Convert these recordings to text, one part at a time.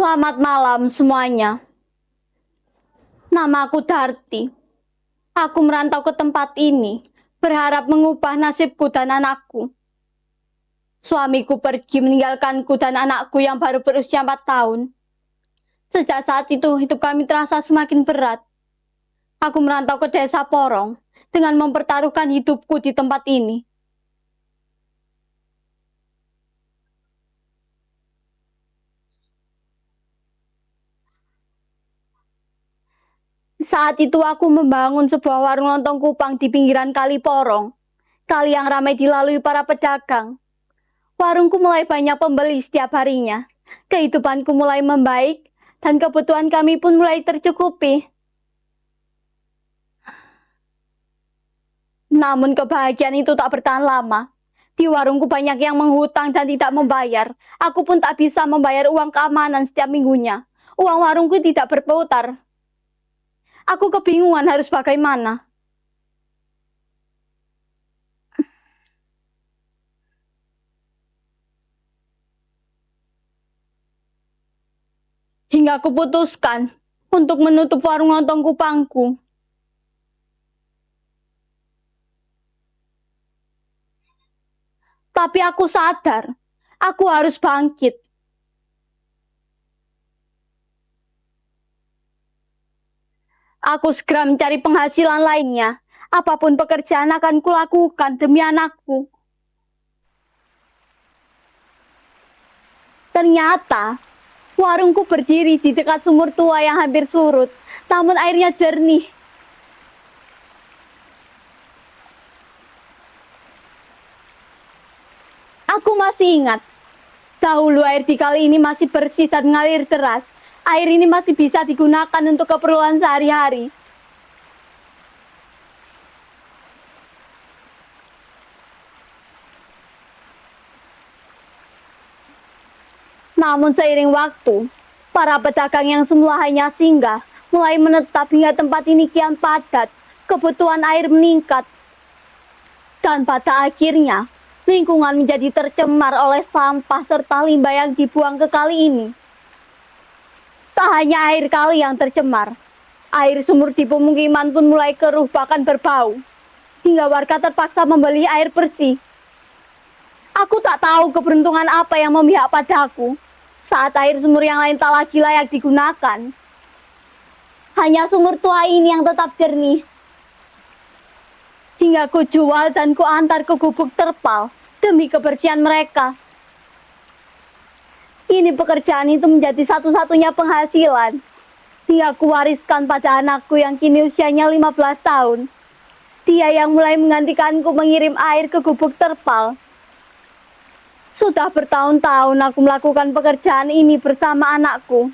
Selamat malam semuanya. Nama aku Darti. Aku merantau ke tempat ini, berharap mengubah nasibku dan anakku. Suamiku pergi meninggalkanku dan anakku yang baru berusia 4 tahun. Sejak saat itu, hidup kami terasa semakin berat. Aku merantau ke desa Porong dengan mempertaruhkan hidupku di tempat ini. Saat itu aku membangun sebuah warung lontong kupang di pinggiran Kali Porong, kali yang ramai dilalui para pedagang. Warungku mulai banyak pembeli setiap harinya. Kehidupanku mulai membaik, dan kebutuhan kami pun mulai tercukupi. Namun kebahagiaan itu tak bertahan lama. Di warungku banyak yang menghutang dan tidak membayar. Aku pun tak bisa membayar uang keamanan setiap minggunya. Uang warungku tidak berputar. Aku kebingungan harus bagaimana. Hingga aku putuskan untuk menutup warung lontong kupangku. Tapi aku sadar, aku harus bangkit. Aku segera mencari penghasilan lainnya. Apapun pekerjaan akan kulakukan demi anakku. Ternyata, warungku berdiri di dekat sumur tua yang hampir surut, namun airnya jernih. Aku masih ingat, dahulu air di kali ini masih bersih dan mengalir deras. Air ini masih bisa digunakan untuk keperluan sehari-hari. Namun seiring waktu, para pedagang yang semula hanya singgah mulai menetap hingga tempat ini kian padat. Kebutuhan air meningkat. Dan pada akhirnya, lingkungan menjadi tercemar oleh sampah serta limbah yang dibuang ke kali ini. Tak hanya air kali yang tercemar, air sumur di pemukiman pun mulai keruh bahkan berbau. Hingga warga terpaksa membeli air bersih. Aku tak tahu keberuntungan apa yang memihak padaku saat air sumur yang lain tak lagi layak digunakan. Hanya sumur tua ini yang tetap jernih. Hingga ku jual dan ku antar ke gubuk terpal demi kebersihan mereka. Kini pekerjaan itu menjadi satu-satunya penghasilan. Hingga ku wariskan pada anakku yang kini usianya 15 tahun. Dia yang mulai menggantikanku mengirim air ke gubuk terpal. Sudah bertahun-tahun aku melakukan pekerjaan ini bersama anakku.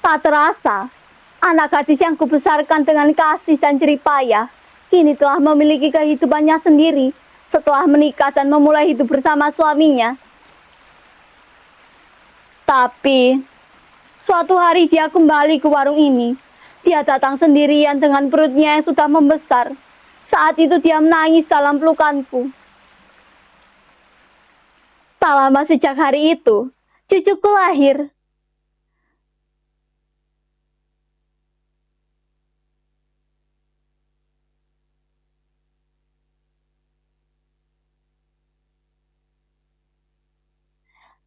Tak terasa, anak gadis yang kubesarkan dengan kasih dan jerih payah kini telah memiliki kehidupannya sendiri setelah menikah dan memulai hidup bersama suaminya. Tapi, suatu hari dia kembali ke warung ini. Dia datang sendirian dengan perutnya yang sudah membesar. Saat itu dia menangis dalam pelukanku. Tak lama sejak hari itu, cucuku lahir.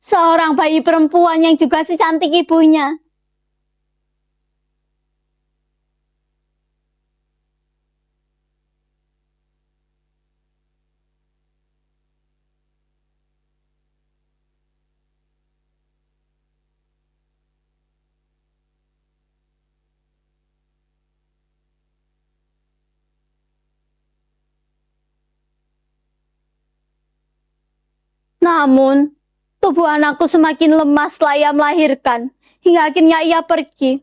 Seorang bayi perempuan yang juga secantik ibunya. Namun, tubuh anakku semakin lemah setelah ia melahirkan, hingga akhirnya ia pergi,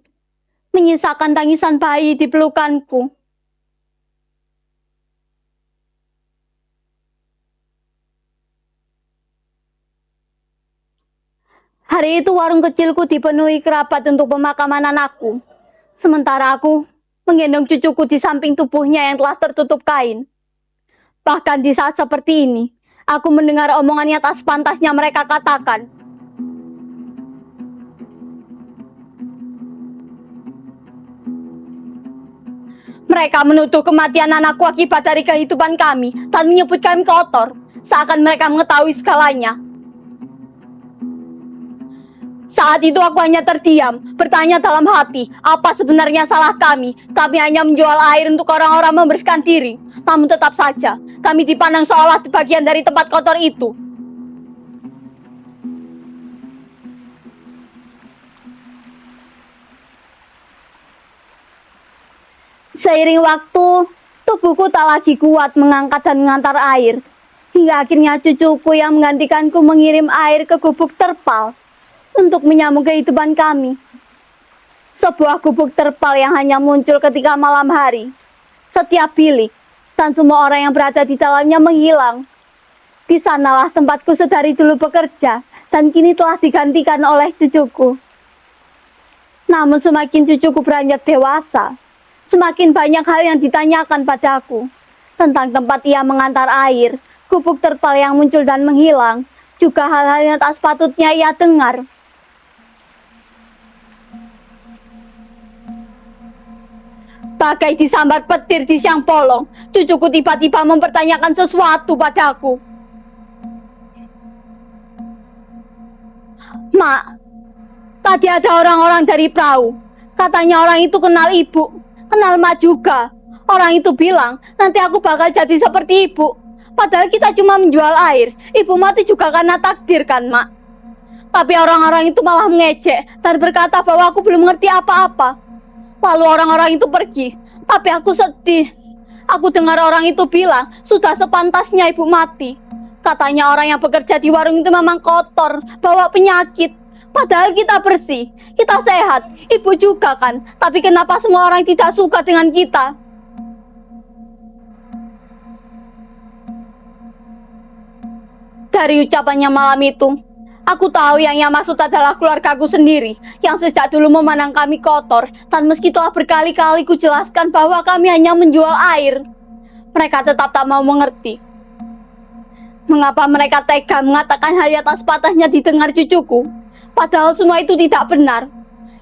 menyisakan tangisan bayi di pelukanku. Hari itu warung kecilku dipenuhi kerabat untuk pemakaman anakku. Sementara aku menggendong cucuku di samping tubuhnya yang telah tertutup kain. Bahkan di saat seperti ini, aku mendengar omongannya tak sepantasnya mereka katakan. Mereka menuduh kematian anakku akibat dari kehidupan kami dan menyebut kami kotor, seakan mereka mengetahui segalanya. Saat itu aku hanya terdiam, bertanya dalam hati, apa sebenarnya salah kami? Kami hanya menjual air untuk orang-orang membersihkan diri. Namun tetap saja, kami dipandang seolah bagian dari tempat kotor itu. Seiring waktu, tubuhku tak lagi kuat mengangkat dan mengantar air. Hingga akhirnya cucuku yang menggantikanku mengirim air ke gubuk terpal untuk menyambung kehidupan kami. Sebuah gubuk terpal yang hanya muncul ketika malam hari. Setiap bilik dan semua orang yang berada di dalamnya menghilang. Di sanalah tempatku sedari dulu bekerja dan kini telah digantikan oleh cucuku. Namun semakin cucuku beranjak dewasa, semakin banyak hal yang ditanyakan padaku tentang tempat ia mengantar air, gubuk terpal yang muncul dan menghilang, juga hal-hal yang tak sepatutnya ia dengar. Bagai disambar petir di siang bolong, cucuku tiba-tiba mempertanyakan sesuatu padaku. Mak, tadi ada orang-orang dari perahu. Katanya orang itu kenal ibu. Kenal Mak juga. Orang itu bilang, nanti aku bakal jadi seperti ibu. Padahal kita cuma menjual air. Ibu mati juga karena takdir kan, Mak? Tapi orang-orang itu malah mengejek dan berkata bahwa aku belum mengerti apa-apa. Lalu orang-orang itu pergi. Tapi aku sedih. Aku dengar orang itu bilang, sudah sepantasnya ibu mati. Katanya orang yang bekerja di warung itu memang kotor, bawa penyakit. Padahal kita bersih, kita sehat, ibu juga kan. Tapi kenapa semua orang tidak suka dengan kita? Dari ucapannya malam itu, aku tahu yang ia maksud adalah keluargaku sendiri, yang sejak dulu memandang kami kotor, dan meski telah berkali-kali kujelaskan bahwa kami hanya menjual air, mereka tetap tak mau mengerti. Mengapa mereka tega mengatakan hal yang tak sepatutnya didengar cucuku? Padahal semua itu tidak benar.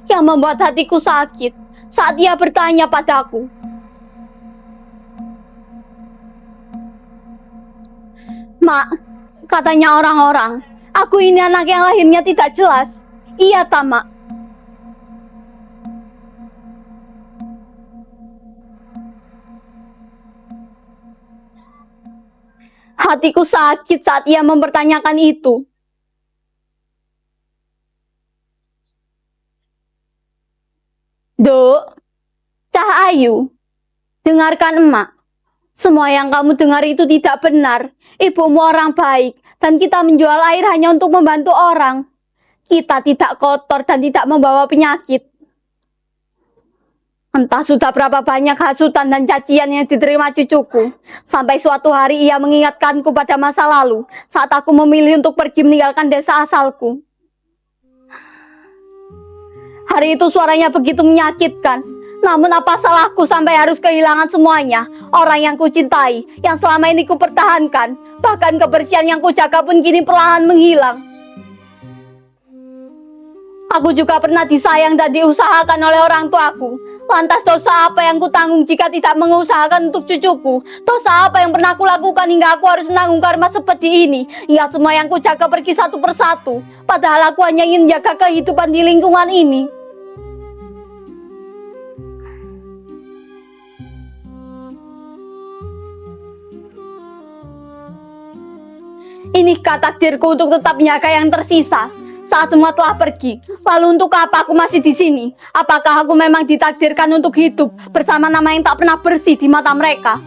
Yang membuat hatiku sakit saat ia bertanya padaku. Mak, katanya orang-orang, aku ini anak yang lahirnya tidak jelas. Iya, Mak. Hatiku sakit saat ia mempertanyakan itu. Dok, Cah Ayu, dengarkan emak. Semua yang kamu dengar itu tidak benar. Ibumu orang baik, dan kita menjual air hanya untuk membantu orang. Kita tidak kotor dan tidak membawa penyakit. Entah sudah berapa banyak hasutan dan cacian yang diterima cucuku. Sampai suatu hari ia mengingatkanku pada masa lalu, saat aku memilih untuk pergi meninggalkan desa asalku. Hari itu suaranya begitu menyakitkan. Namun apa salahku sampai harus kehilangan semuanya? Orang yang kucintai, yang selama ini kupertahankan, bahkan kebersihan yang kujaga pun kini perlahan menghilang. Aku juga pernah disayang dan diusahakan oleh orang tuaku. Lantas dosa apa yang kutanggung jika tidak mengusahakan untuk cucuku? Dosa apa yang pernah kulakukan hingga aku harus menanggung karma seperti ini? Hingga semua yang kujaga pergi satu persatu. Padahal aku hanya ingin menjaga kehidupan di lingkungan ini. Inikah takdirku untuk tetap menjaga yang tersisa saat semua telah pergi? Lalu untuk apa aku masih di sini? Apakah aku memang ditakdirkan untuk hidup bersama nama yang tak pernah bersih di mata mereka?